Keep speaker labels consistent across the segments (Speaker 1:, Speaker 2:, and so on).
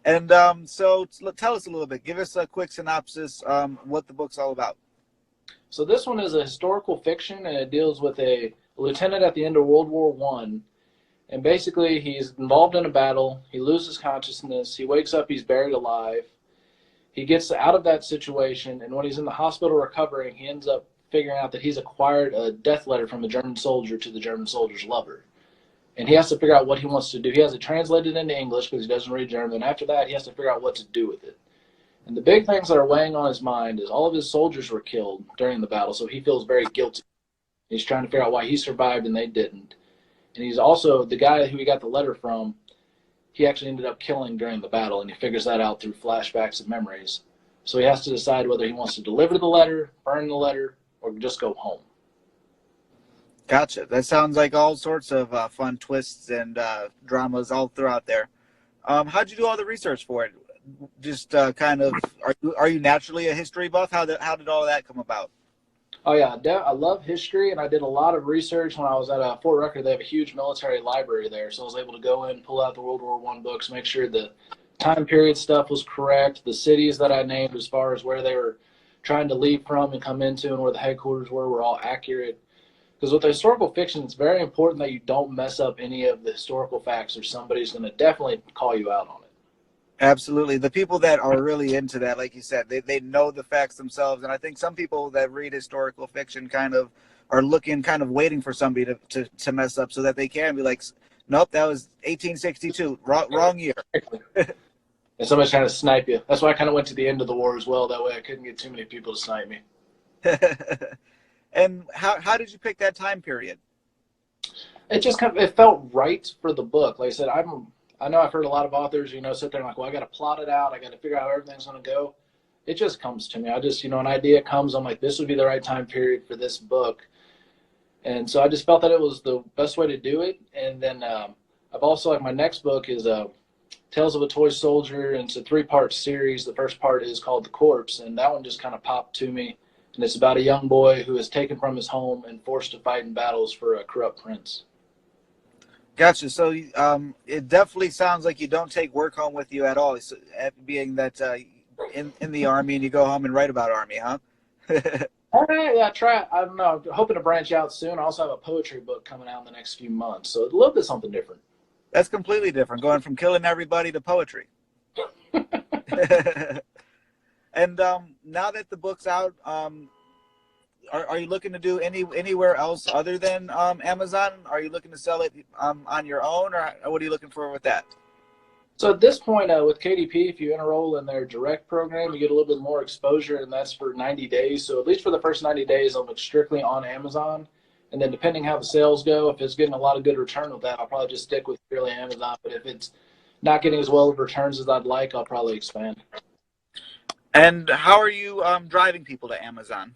Speaker 1: And so tell us a little bit. Give us a quick synopsis. What the book's all about.
Speaker 2: So this one is a historical fiction, and it deals with a lieutenant at the end of World War One. And basically, he's involved in a battle. He loses consciousness. He wakes up. He's buried alive. He gets out of that situation, and when he's in the hospital recovering, he ends up figuring out that he's acquired a death letter from a German soldier to the German soldier's lover. And he has to figure out what he wants to do. He has it translated into English because he doesn't read German. And after that, he has to figure out what to do with it. And the big things that are weighing on his mind is all of his soldiers were killed during the battle, so he feels very guilty. He's trying to figure out why he survived and they didn't. And he's also the guy who he got the letter from. He actually ended up killing during the battle, and he figures that out through flashbacks and memories. So he has to decide whether he wants to deliver the letter, burn the letter, or just go home.
Speaker 1: Gotcha. That sounds like all sorts of fun twists and dramas all throughout there. How'd you do all the research for it? Just kind of, are you naturally a history buff? How did all of that come about?
Speaker 2: Oh yeah, I love history, and I did a lot of research when I was at Fort Rucker. They have a huge military library there, so I was able to go in, pull out the World War One books, make sure the time period stuff was correct, the cities that I named as far as where they were trying to leave from and come into, and where the headquarters were all accurate. Because with the historical fiction, it's very important that you don't mess up any of the historical facts, or somebody's going to definitely call you out on it.
Speaker 1: Absolutely. The people that are really into that, like you said, they know the facts themselves. And I think some people that read historical fiction kind of are looking, kind of waiting for somebody to mess up so that they can be like, nope, that was 1862, wrong year.
Speaker 2: And somebody's trying to snipe you. That's why I kind of went to the end of the war as well. That way I couldn't get too many people to snipe me.
Speaker 1: And how did you pick that time period?
Speaker 2: It just kind of, it felt right for the book. Like I said, I know I've heard a lot of authors, sit there and like, well, I got to plot it out. I got to figure out how everything's going to go. It just comes to me. I just, an idea comes. I'm like, this would be the right time period for this book. And so I just felt that it was the best way to do it. And then I've also, like, my next book is Tales of a Toy Soldier, and it's a 3-part series. The first part is called The Corpse, and that one just kind of popped to me. And it's about a young boy who is taken from his home and forced to fight in battles for a corrupt prince.
Speaker 1: Gotcha. So it definitely sounds like you don't take work home with you at all, so, being that in the Army and you go home and write about Army, huh?
Speaker 2: All right, yeah, try. I don't know. I'm hoping to branch out soon. I also have a poetry book coming out in the next few months, so a little bit something different.
Speaker 1: That's completely different, going from killing everybody to poetry. And now that the book's out, are you looking to do anywhere else other than Amazon? Are you looking to sell it on your own, or what are you looking for with that?
Speaker 2: So at this point, with KDP, if you enroll in their direct program, you get a little bit more exposure, and that's for 90 days. So at least for the first 90 days, I'll look strictly on Amazon. And then depending how the sales go, if it's getting a lot of good return with that, I'll probably just stick with purely Amazon. But if it's not getting as well of returns as I'd like, I'll probably expand.
Speaker 1: And how are you driving people to Amazon?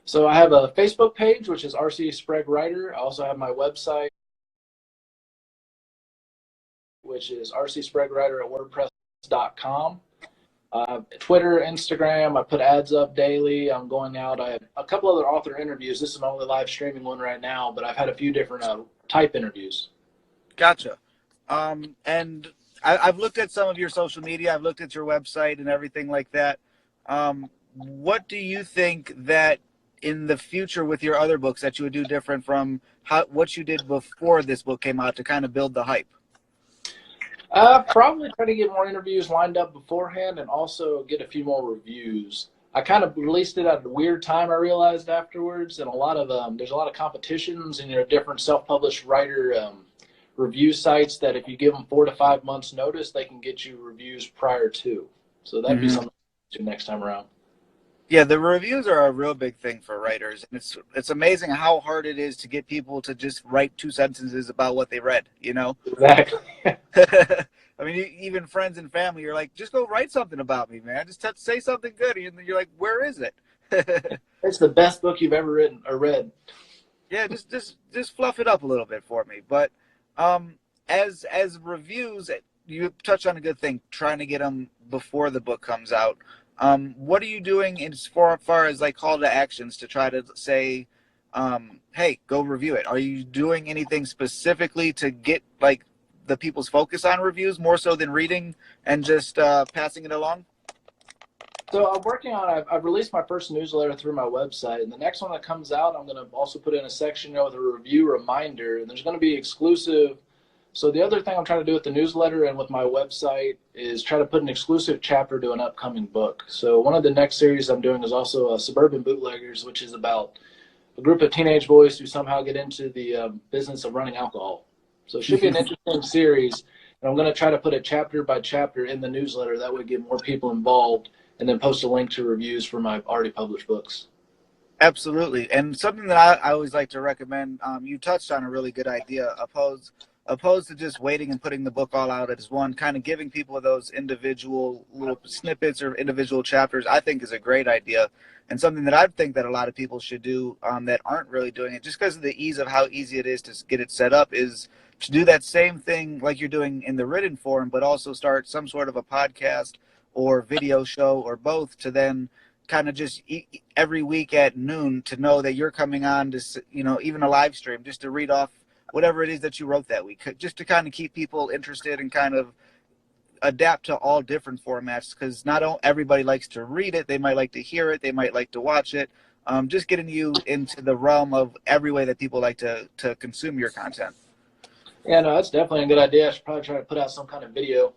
Speaker 2: So I have a Facebook page, which is RC Sprague Writer. I also have my website, which is rcspraguewriter@wordpress.com. Twitter, Instagram, I put ads up daily. I'm going out. I have a couple other author interviews. This is my only live streaming one right now, but I've had a few different type interviews.
Speaker 1: Gotcha. And I've looked at some of your social media. I've looked at your website and everything like that. What do you think that in the future with your other books that you would do different from what you did before this book came out to kind of build the hype?
Speaker 2: Probably try to get more interviews lined up beforehand, and also get a few more reviews. I kind of released it at a weird time, I realized afterwards, and there's a lot of competitions and different self-published writer review sites that if you give them 4 to 5 months notice, they can get you reviews prior to. So that'd be something to do next time around.
Speaker 1: Yeah, the reviews are a real big thing for writers, and it's amazing how hard it is to get people to just write 2 sentences about what they read.
Speaker 2: Exactly.
Speaker 1: I mean, even friends and family, you're like, just go write something about me, man. Just say something good, and you're like, where is it?
Speaker 2: It's the best book you've ever written or read.
Speaker 1: Yeah, just fluff it up a little bit for me. But as reviews, you touched on a good thing, trying to get them before the book comes out. What are you doing as far as like call to actions to try to say, hey, go review it? Are you doing anything specifically to get like the people's focus on reviews more so than reading and just passing it along?
Speaker 2: So I'm working on, I've released my first newsletter through my website, and the next one that comes out, I'm going to also put in a section with a review reminder, and there's going to be exclusive. So the other thing I'm trying to do with the newsletter and with my website is try to put an exclusive chapter to an upcoming book. So one of the next series I'm doing is also Suburban Bootleggers, which is about a group of teenage boys who somehow get into the business of running alcohol. So it should be an interesting series, and I'm going to try to put it chapter by chapter in the newsletter. That would get more people involved, and then post a link to reviews for my already published books.
Speaker 1: Absolutely. And something that I always like to recommend, you touched on a really good idea, opposed to just waiting and putting the book all out as one, kind of giving people those individual little snippets or individual chapters, I think is a great idea. And something that I think that a lot of people should do that aren't really doing it, just because of the ease of how easy it is to get it set up, is to do that same thing like you're doing in the written form, but also start some sort of a podcast or video show or both, to then kind of just every week at noon to know that you're coming on to, even a live stream, just to read off whatever it is that you wrote that week, just to kind of keep people interested and kind of adapt to all different formats, because not everybody likes to read it. They might like to hear it. They might like to watch it. Just getting you into the realm of every way that people like to consume your content.
Speaker 2: Yeah, no, that's definitely a good idea. I should probably try to put out some kind of video.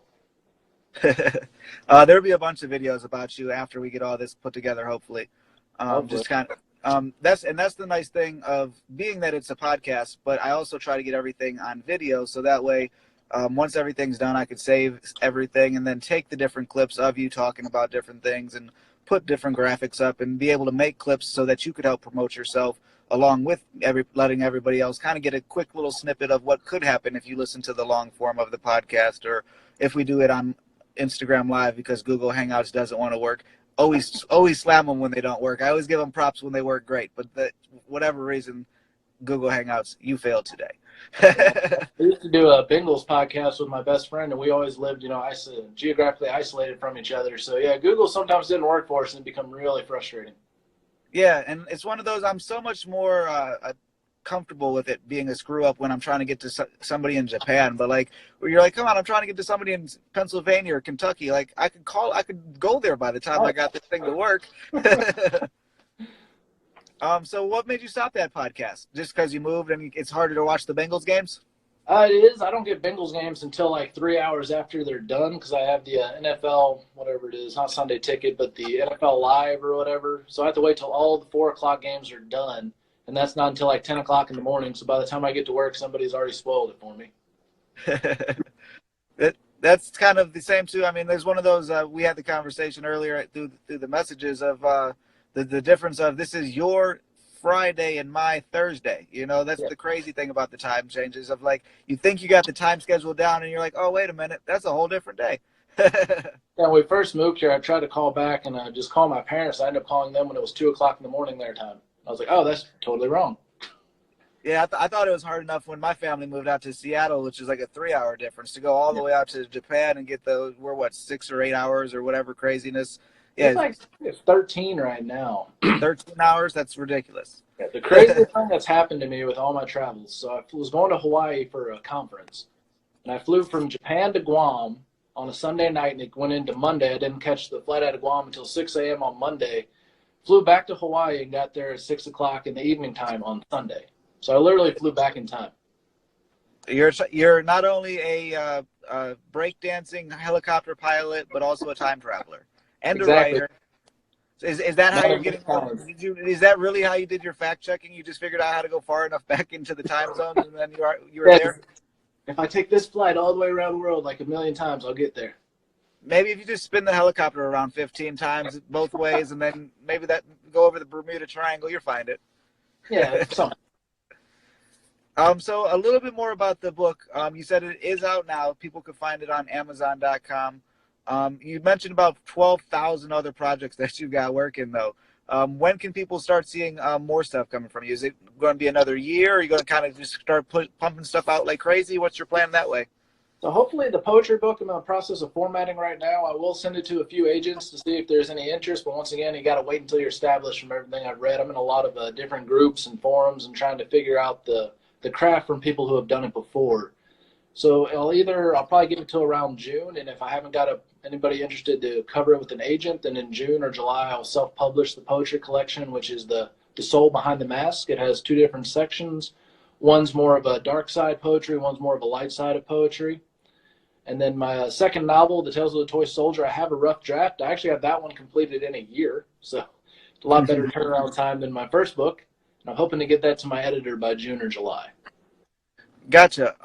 Speaker 1: There'll be a bunch of videos about you after we get all this put together, hopefully. Just kind of that's the nice thing of being that it's a podcast, but I also try to get everything on video, so that way once everything's done, I could save everything and then take the different clips of you talking about different things and put different graphics up and be able to make clips so that you could help promote yourself along with letting everybody else kind of get a quick little snippet of what could happen if you listen to the long form of the podcast, or if we do it on Instagram Live because Google Hangouts doesn't want to work. Always slam them when they don't work. I always give them props when they work great, but whatever reason, Google Hangouts, you failed today.
Speaker 2: I used to do a Bengals podcast with my best friend, and we always lived, geographically isolated from each other. So yeah, Google sometimes didn't work for us, and it become really frustrating.
Speaker 1: Yeah, and it's one of those, I'm so much more comfortable with it being a screw up when I'm trying to get to somebody in Japan, but like where you're like, come on, I'm trying to get to somebody in Pennsylvania or Kentucky, like I could go there by the time I got this thing to work. So what made you stop that podcast? Just because you moved and it's harder to watch the Bengals games?
Speaker 2: It is. I don't get Bengals games until like 3 hours after they're done, because I have the NFL, whatever it is, not Sunday Ticket, but the NFL Live or whatever. So I have to wait till all the 4 o'clock games are done, and that's not until like 10 o'clock in the morning. So by the time I get to work, somebody's already spoiled it for me.
Speaker 1: That's kind of the same too. I mean, there's one of those, we had the conversation earlier through the messages of the difference of this is your Friday and my Thursday. That's the crazy thing about the time changes of, like, you think you got the time schedule down and you're like, oh, wait a minute, that's a whole different day.
Speaker 2: When we first moved here, I tried to call back and just call my parents. I ended up calling them when it was 2 o'clock in the morning their time. I was like, oh, that's totally wrong.
Speaker 1: Yeah, I thought it was hard enough when my family moved out to Seattle, which is like a 3-hour difference, to go all the way out to Japan and get we're 6 or 8 hours or whatever craziness. Yeah,
Speaker 2: it's 13 right now.
Speaker 1: 13 hours? That's ridiculous.
Speaker 2: Yeah, the craziest thing that's happened to me with all my travels. So I was going to Hawaii for a conference, and I flew from Japan to Guam on a Sunday night, and it went into Monday. I didn't catch the flight out of Guam until 6 a.m. on Monday. Flew back to Hawaii and got there at 6 o'clock in the evening time on Sunday. So I literally flew back in time.
Speaker 1: You're not only a breakdancing helicopter pilot, but also a time traveler and
Speaker 2: Exactly.
Speaker 1: a writer. Is that how you're getting? Is that really how you did your fact checking? You just figured out how to go far enough back into the time zones, and then you were there.
Speaker 2: If I take this flight all the way around the world like a million times, I'll get there.
Speaker 1: Maybe if you just spin the helicopter around 15 times both ways, and then maybe go over the Bermuda Triangle, you'll find it.
Speaker 2: Yeah, something.
Speaker 1: So a little bit more about the book. You said it is out now. People could find it on Amazon.com. You mentioned about 12,000 other projects that you've got working, though. When can people start seeing more stuff coming from you? Is it going to be another year? Or are you going to kind of just start pumping stuff out like crazy? What's your plan that way?
Speaker 2: So hopefully the poetry book, I'm in the process of formatting right now. I will send it to a few agents to see if there's any interest. But once again, you got to wait until you're established from everything I've read. I'm in a lot of different groups and forums and trying to figure out the craft from people who have done it before. So I'll probably give it till around June, and if I haven't got anybody interested to cover it with an agent, then in June or July I'll self-publish the poetry collection, which is the soul behind the mask. It has two different sections. One's more of a dark side poetry, one's more of a light side of poetry. And then my second novel, The Tales of the Toy Soldier, I have a rough draft. I actually have that one completed in a year, so it's a lot better turnaround time than my first book. And I'm hoping to get that to my editor by June or July.
Speaker 1: Gotcha.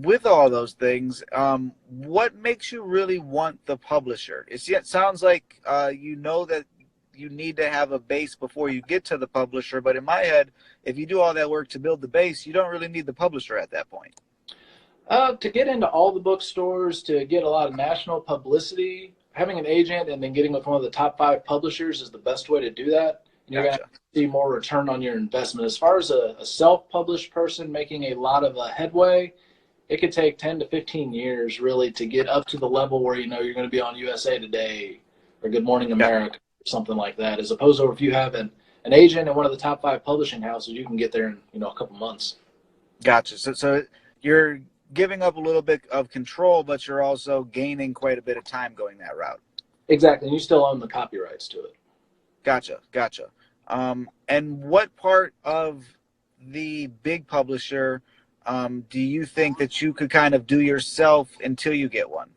Speaker 1: With all those things, what makes you really want the publisher? It sounds like you know that you need to have a base before you get to the publisher, but in my head, if you do all that work to build the base, you don't really need the publisher at that point.
Speaker 2: To get into all the bookstores, to get a lot of national publicity, having an agent and then getting with one of the top 5 publishers is the best way to do that. And you're
Speaker 1: Gotcha.
Speaker 2: going to see more return on your investment. As far as a self-published person making a lot of headway, it could take 10 to 15 years really to get up to the level where you're going to be on USA Today or Good Morning America or something like that. As opposed to if you have an agent in one of the top 5 publishing houses, you can get there in a couple months.
Speaker 1: Gotcha. So you're giving up a little bit of control, but you're also gaining quite a bit of time going that route.
Speaker 2: Exactly. And you still own the copyrights to it.
Speaker 1: Gotcha. And what part of the big publisher do you think that you could kind of do yourself until you get one?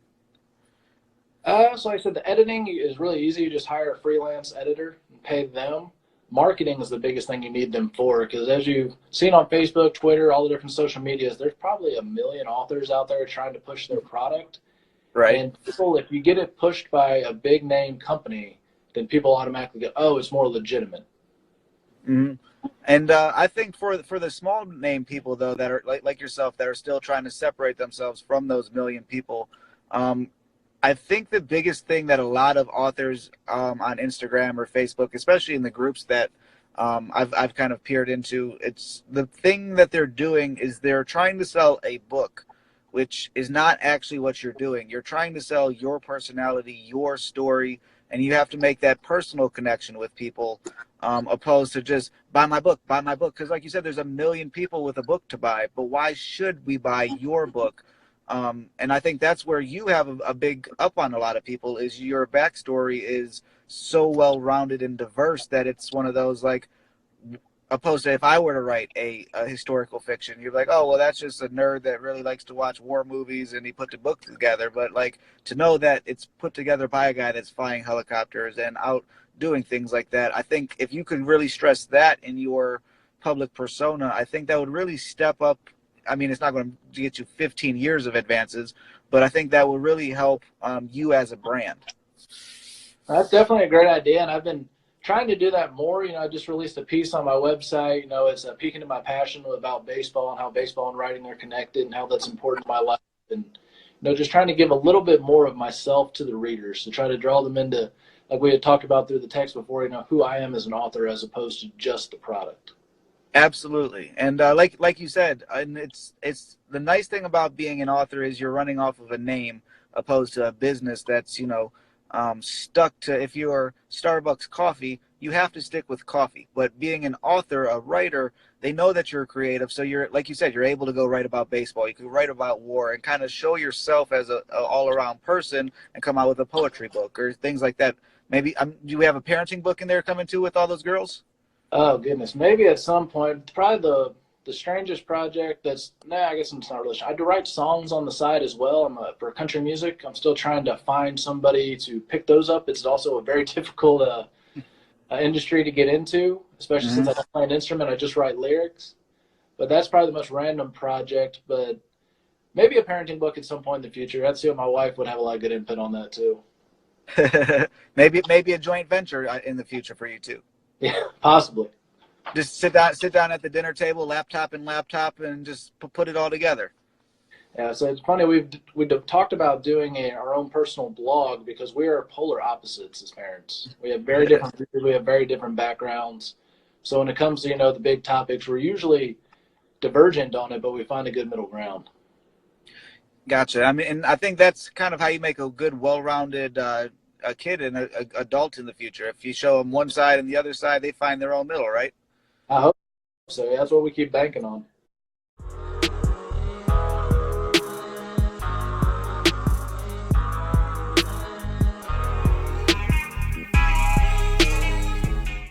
Speaker 2: So like I said, the editing is really easy. You just hire a freelance editor and pay them. Marketing is the biggest thing you need them for, because as you've seen on Facebook, Twitter, all the different social medias, there's probably a million authors out there trying to push their product.
Speaker 1: Right.
Speaker 2: And people, if you get it pushed by a big name company, then people automatically go, oh, it's more legitimate.
Speaker 1: Mm-hmm. And I think for the small name people, though, that are like yourself, that are still trying to separate themselves from those million people, I think the biggest thing that a lot of authors on Instagram or Facebook, especially in the groups that I've kind of peered into, it's the thing that they're doing is they're trying to sell a book, which is not actually what you're doing. You're trying to sell your personality, your story, and you have to make that personal connection with people, opposed to just buy my book. Because like you said, there's a million people with a book to buy, but why should we buy your book? And I think that's where you have a big up on a lot of people, is your backstory is so well-rounded and diverse that it's one of those, like, opposed to if I were to write a historical fiction, you're like, oh, well, that's just a nerd that really likes to watch war movies and he put the book together. But like, to know that it's put together by a guy that's flying helicopters and out doing things like that, I think if you could really stress that in your public persona, I think that would really step up. I mean, it's not going to get you 15 years of advances, but I think that will really help you as a brand.
Speaker 2: That's definitely a great idea, and I've been trying to do that more. I just released a piece on my website. It's a peek into my passion about baseball and how baseball and writing are connected and how that's important in my life. And, just trying to give a little bit more of myself to the readers to try to draw them into, like we had talked about through the text before, who I am as an author as opposed to just the product.
Speaker 1: Absolutely. And like you said, and it's the nice thing about being an author is you're running off of a name opposed to a business that's, stuck to, if you're Starbucks coffee, you have to stick with coffee. But being an author, a writer, they know that you're creative. So you're, like you said, you're able to go write about baseball. You can write about war and kind of show yourself as a all-around person and come out with a poetry book or things like that. Maybe do we have a parenting book in there coming too with all those girls?
Speaker 2: Oh, goodness. Maybe at some point. Probably the strangest project I guess it's not really. I do write songs on the side as well. For country music. I'm still trying to find somebody to pick those up. It's also a very difficult industry to get into, especially since I don't play an instrument. I just write lyrics. But that's probably the most random project. But maybe a parenting book at some point in the future. I'd see if my wife would have a lot of good input on that too.
Speaker 1: maybe a joint venture in the future for you too.
Speaker 2: Yeah, possibly.
Speaker 1: Just sit down at the dinner table, laptop, and just put it all together.
Speaker 2: Yeah, so it's funny. We've talked about doing our own personal blog because we are polar opposites as parents. We have very different views, we have very different backgrounds. So when it comes to the big topics, we're usually divergent on it, but we find a good middle ground.
Speaker 1: Gotcha. I mean, and I think that's kind of how you make a good, well-rounded a kid and a adult in the future. If you show them one side and the other side, they find their own middle, right?
Speaker 2: I hope so. Yeah, that's what we keep banking on.